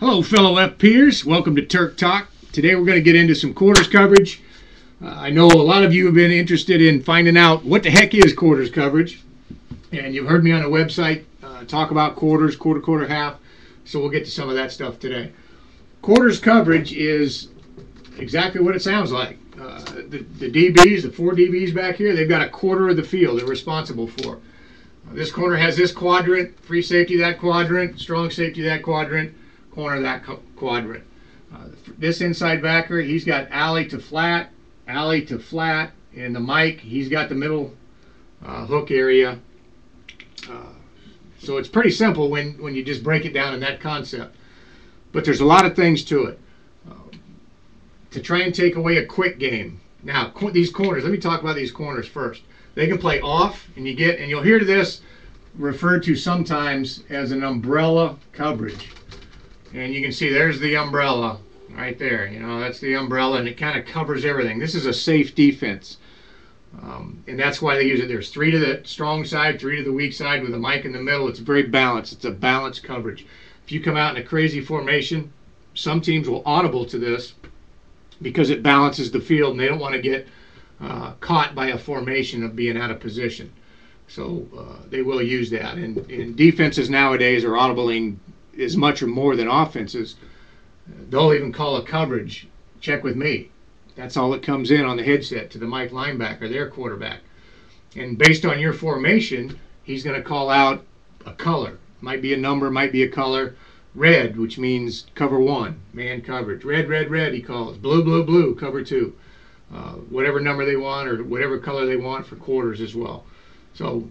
Hello, fellow FPers. Welcome to Turk Talk. Today we're going to get into some quarters coverage. I know a lot of you have been interested in finding out what the heck is quarters coverage. And you've heard me on the website talk about quarters, quarter, half. So we'll get to some of that stuff today. Quarters coverage is exactly what it sounds like. The DBs, the 4 DBs back here, they've got a quarter of the field they're responsible for. This corner has this quadrant, free safety that quadrant, strong safety that quadrant, corner that quadrant. This inside backer, he's got alley to flat, and the Mike, he's got the middle hook area. So it's pretty simple when you just break it down in that concept. But there's a lot of things to it. To try and take away a quick game. Now, these corners, let me talk about these corners first. They can play off, and you'll hear this referred to sometimes as an umbrella coverage. And you can see there's the umbrella right there. You know, that's the umbrella, and it kind of covers everything. This is a safe defense. And that's why they use it. There's 3 to the strong side, 3 to the weak side with a mic in the middle. It's very balanced. It's a balanced coverage. If you come out in a crazy formation, some teams will audible to this because it balances the field, and they don't want to get caught by a formation of being out of position. So they will use that. And defenses nowadays are audibling as much or more than offenses. They'll even call a coverage, check with me. That's all that comes in on the headset to the Mike linebacker, their quarterback. And based on your formation, he's going to call out a color. Might be a number, might be a color. Red, which means cover 1, man coverage. Red, he calls. Blue, cover 2. Whatever number they want or whatever color they want for quarters as well. So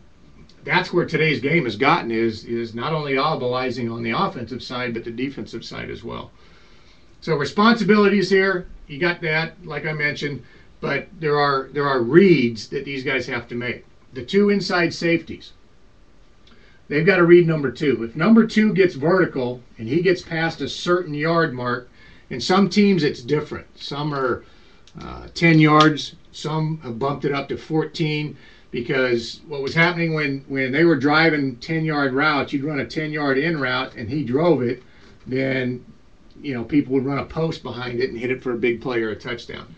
that's where today's game has gotten is not only audibleizing on the offensive side, but the defensive side as well. So responsibilities here, you got that, like I mentioned, but there are reads that these guys have to make. The 2 inside safeties, they've got to read number 2. If number 2 gets vertical and he gets past a certain yard mark, in some teams it's different. Some are 10 yards, some have bumped it up to 14, because what was happening when they were driving 10-yard routes, you'd run a 10-yard in route and he drove it, then people would run a post behind it and hit it for a big play or a touchdown.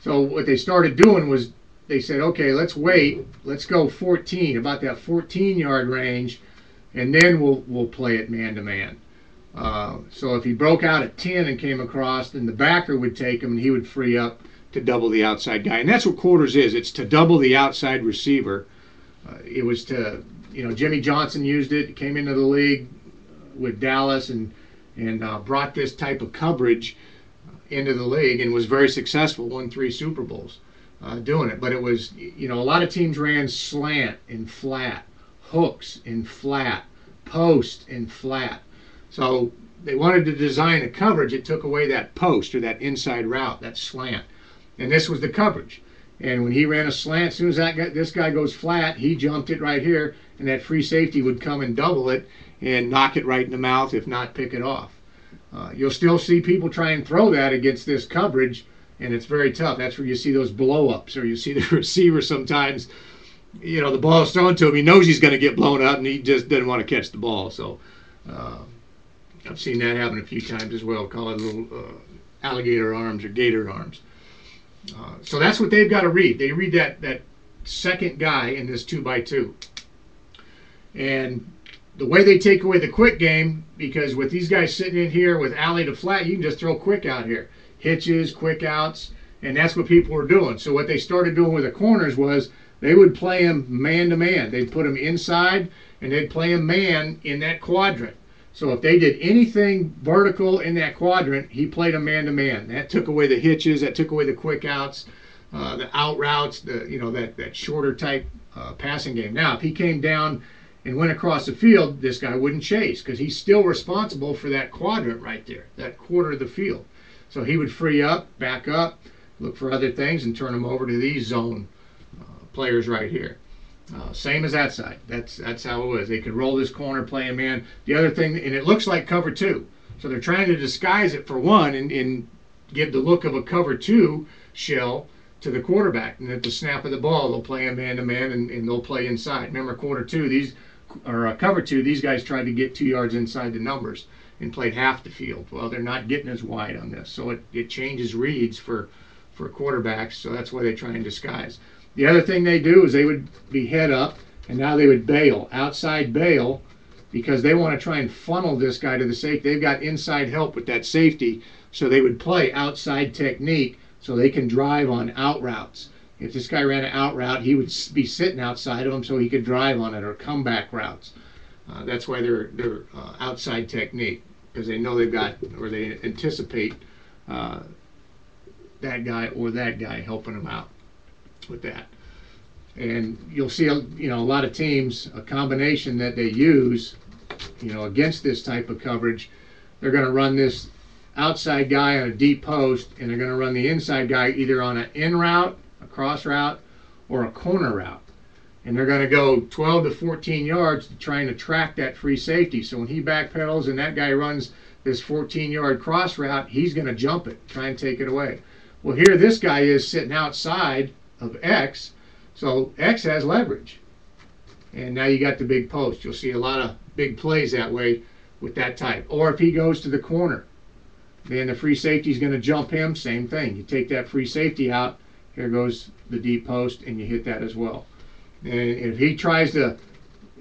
So what they started doing was they said, okay, let's wait, let's go 14, about that 14-yard range, and then we'll play it man-to-man. So if he broke out at 10 and came across, then the backer would take him and he would free up to double the outside guy. And that's what quarters is. It's to double the outside receiver. It was to, Jimmy Johnson used it, came into the league with Dallas and brought this type of coverage into the league and was very successful, won 3 Super Bowls doing it. But it was, a lot of teams ran slant and flat, hooks and flat, post and flat. So they wanted to design a coverage that took away that post or that inside route, that slant. And this was the coverage. And when he ran a slant, as soon as this guy goes flat, he jumped it right here, and that free safety would come and double it and knock it right in the mouth, if not pick it off. You'll still see people try and throw that against this coverage, and it's very tough. That's where you see those blow-ups, or you see the receiver sometimes, the ball is thrown to him. He knows he's going to get blown up, and he just doesn't want to catch the ball. So I've seen that happen a few times as well. Call it little alligator arms or gator arms. So that's what they've got to read. They read that second guy in this 2x2. And the way they take away the quick game, because with these guys sitting in here with alley to flat, you can just throw quick out here. Hitches, quick outs, and that's what people were doing. So what they started doing with the corners was they would play them man-to-man. They'd put them inside, and they'd play them man in that quadrant. So if they did anything vertical in that quadrant, he played a man-to-man. That took away the hitches, that took away the quick outs, the out routes, that shorter type passing game. Now, if he came down and went across the field, this guy wouldn't chase because he's still responsible for that quadrant right there, that quarter of the field. So he would free up, back up, look for other things, and turn them over to these zone players right here. Same as that side. That's how it was. They could roll this corner, play a man. The other thing, and it looks like cover 2. So they're trying to disguise it for one and give the look of a cover 2 shell to the quarterback. And at the snap of the ball, they'll play a man-to-man and they'll play inside. Remember, cover 2, these guys tried to get 2 yards inside the numbers. and played half the field. Well, they're not getting as wide on this, so it changes reads for quarterbacks, so that's why they try and disguise. The other thing they do is they would be head up, and now they would bail, outside bail, because they want to try and funnel this guy to the safety. They've got inside help with that safety, so they would play outside technique so they can drive on out routes. If this guy ran an out route, he would be sitting outside of him so he could drive on it, or comeback routes. That's why they're outside technique, because they know they've got, or they anticipate that guy or that guy helping them out with that. And you'll see, a lot of teams, a combination that they use, against this type of coverage. They're going to run this outside guy on a deep post, and they're going to run the inside guy either on an in route, a cross route, or a corner route. And they're going to go 12 to 14 yards to try and attract that free safety. So when he backpedals and that guy runs this 14-yard cross route, he's going to jump it, try and take it away. Well, here this guy is sitting outside of X, so X has leverage. And now you got the big post. You'll see a lot of big plays that way with that type. Or if he goes to the corner, then the free safety is going to jump him, same thing. You take that free safety out, here goes the deep post, and you hit that as well. And if he tries to,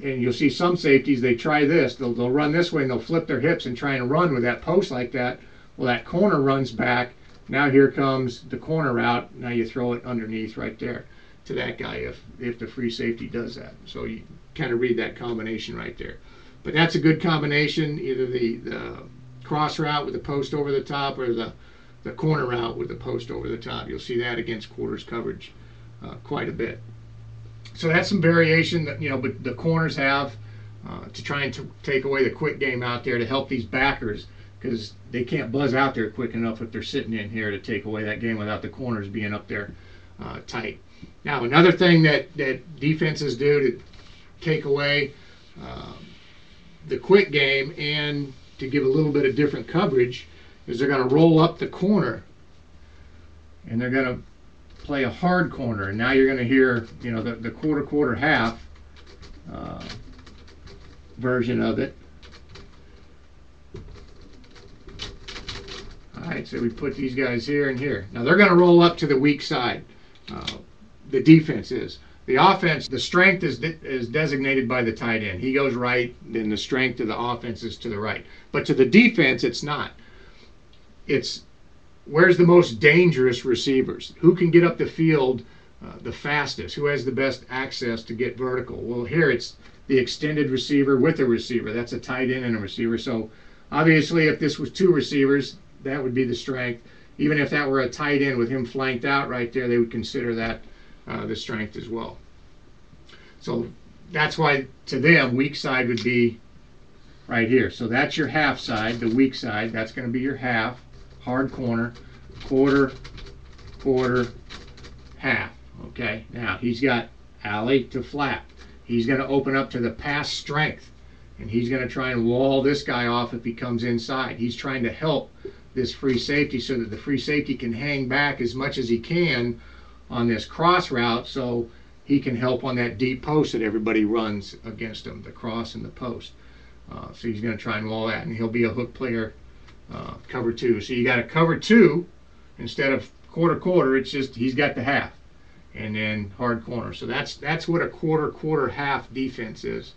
and you'll see some safeties, they try this. They'll run this way, and they'll flip their hips and try and run with that post like that. Well, that corner runs back. Now here comes the corner route. Now you throw it underneath right there to that guy if the free safety does that. So you kind of read that combination right there. But that's a good combination, either the cross route with the post over the top, or the corner route with the post over the top. You'll see that against quarters coverage quite a bit. So that's some variation that, but the corners have to try and take away the quick game out there to help these backers, because they can't buzz out there quick enough if they're sitting in here to take away that game without the corners being up there tight. Now, another thing that defenses do to take away the quick game and to give a little bit of different coverage is they're going to roll up the corner, and they're going to play a hard corner. And now you're going to hear, the quarter, half version of it. All right, so we put these guys here and here. Now they're going to roll up to the weak side. The defense is. The offense, the strength is designated by the tight end. He goes right, then the strength of the offense is to the right. But to the defense, it's not. It's where's the most dangerous receivers? Who can get up the field the fastest? Who has the best access to get vertical? Well, here it's the extended receiver with a receiver. That's a tight end and a receiver. So obviously if this was two receivers, that would be the strength. Even if that were a tight end with him flanked out right there, they would consider that the strength as well. So that's why to them weak side would be right here. So that's your half side, the weak side. That's going to be your half, hard corner, quarter, half. Okay, now he's got alley to flat. He's going to open up to the pass strength, and he's going to try and wall this guy off if he comes inside. He's trying to help this free safety so that the free safety can hang back as much as he can on this cross route, so he can help on that deep post that everybody runs against him, the cross and the post. So he's going to try and wall that, and he'll be a hook player, cover two. So you got a cover two instead of quarter. It's just he's got the half, and then hard corner. So that's what a quarter half defense is.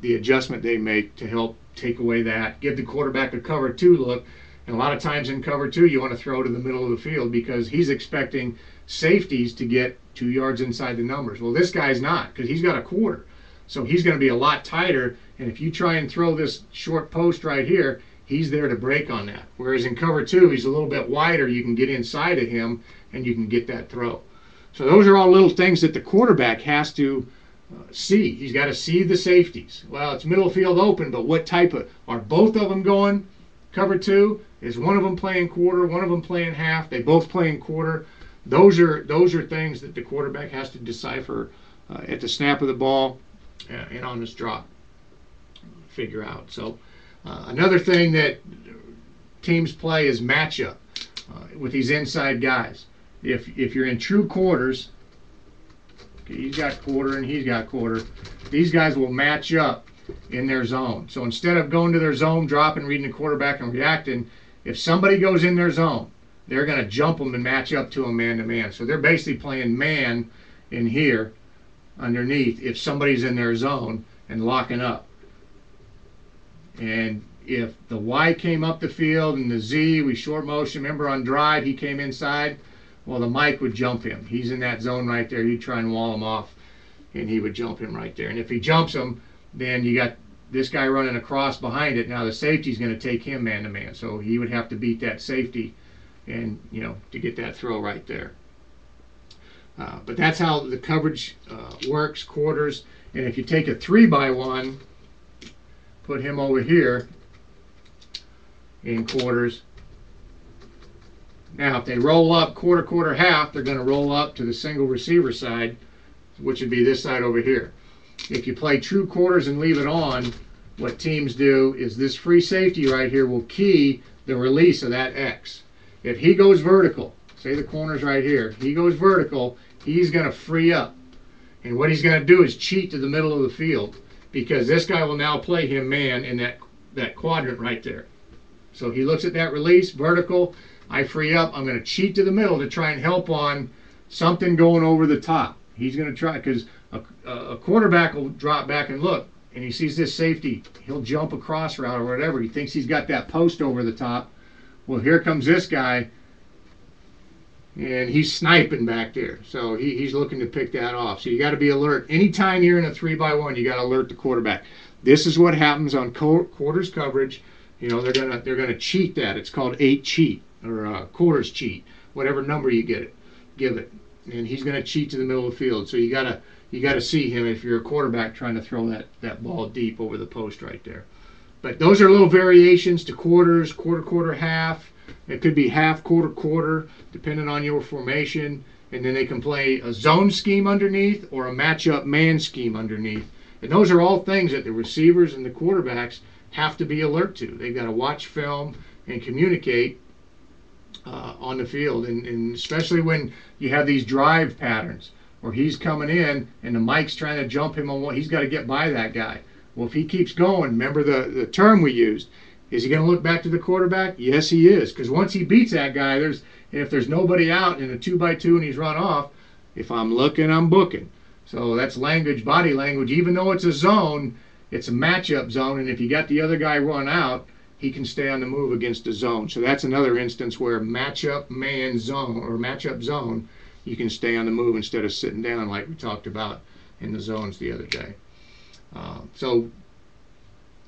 The adjustment they make to help take away that, give the quarterback a cover two look. And a lot of times in cover two, you want to throw to the middle of the field because he's expecting safeties to get 2 yards inside the numbers. Well, this guy's not, because he's got a quarter. So he's going to be a lot tighter. And if you try and throw this short post right here, he's there to break on that. Whereas in cover two, he's a little bit wider. You can get inside of him and you can get that throw. So those are all little things that the quarterback has to see. He's got to see the safeties. Well, it's middle field open, but what type of, are both of them going cover two? Is one of them playing quarter, one of them playing half? They both playing quarter. Those are things that the quarterback has to decipher at the snap of the ball and on this drop. Figure out. So another thing that teams play is matchup with these inside guys. If you're in true quarters, okay, he's got quarter and he's got quarter, these guys will match up in their zone. So instead of going to their zone, dropping, reading the quarterback, and reacting, if somebody goes in their zone, they're going to jump them and match up to them man-to-man. So they're basically playing man in here underneath if somebody's in their zone and locking up. And if the Y came up the field and the Z, we short motion, remember on drive, he came inside, well, the Mike would jump him. He's in that zone right there. He'd try and wall him off, and he would jump him right there. And if he jumps him, then you got this guy running across behind it. Now the safety's going to take him man-to-man, so he would have to beat that safety and, you know, to get that throw right there. But that's how the coverage works, quarters. And if you take a 3-by-1, put him over here in quarters. Now, if they roll up quarter, quarter, half, they're going to roll up to the single receiver side, which would be this side over here. If you play true quarters and leave it on, what teams do is this free safety right here will key the release of that X. If he goes vertical, say the corner's right here, he goes vertical, he's going to free up. And what he's going to do is cheat to the middle of the field, because this guy will now play him man in that quadrant right there. So he looks at that release, vertical, I free up, I'm going to cheat to the middle to try and help on something going over the top. He's going to try, because a quarterback will drop back and look, and he sees this safety, he'll jump a cross route or whatever. He thinks he's got that post over the top. Well, here comes this guy, and he's sniping back there. So he's looking to pick that off. So you got to be alert. Anytime you're in a 3-by-1, you got to alert the quarterback. This is what happens on quarters coverage. You know, they're gonna cheat that. It's called 8 cheat or quarters cheat, whatever number you give it. And he's gonna cheat to the middle of the field. So you gotta see him if you're a quarterback trying to throw that ball deep over the post right there. But those are little variations to quarters, quarter, quarter, half. It could be half, quarter, quarter, depending on your formation. And then they can play a zone scheme underneath or a matchup man scheme underneath. And those are all things that the receivers and the quarterbacks have to be alert to. They've got to watch film and communicate on the field. And especially when you have these drive patterns where he's coming in and the Mike's trying to jump him on one, he's got to get by that guy. Well, if he keeps going, remember the term we used, is he going to look back to the quarterback? Yes, he is. Because once he beats that guy, if there's nobody out in a 2-by-2 and he's run off, if I'm looking, I'm booking. So that's language, body language. Even though it's a zone, it's a matchup zone. And if you got the other guy run out, he can stay on the move against the zone. So that's another instance where matchup man zone or matchup zone, you can stay on the move instead of sitting down like we talked about in the zones the other day. So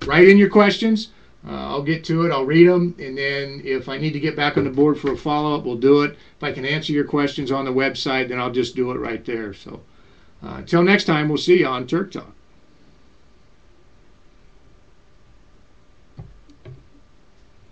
write in your questions. I'll get to it. I'll read them, and then if I need to get back on the board for a follow-up, we'll do it. If I can answer your questions on the website, then I'll just do it right there. So until next time, we'll see you on Turk Talk.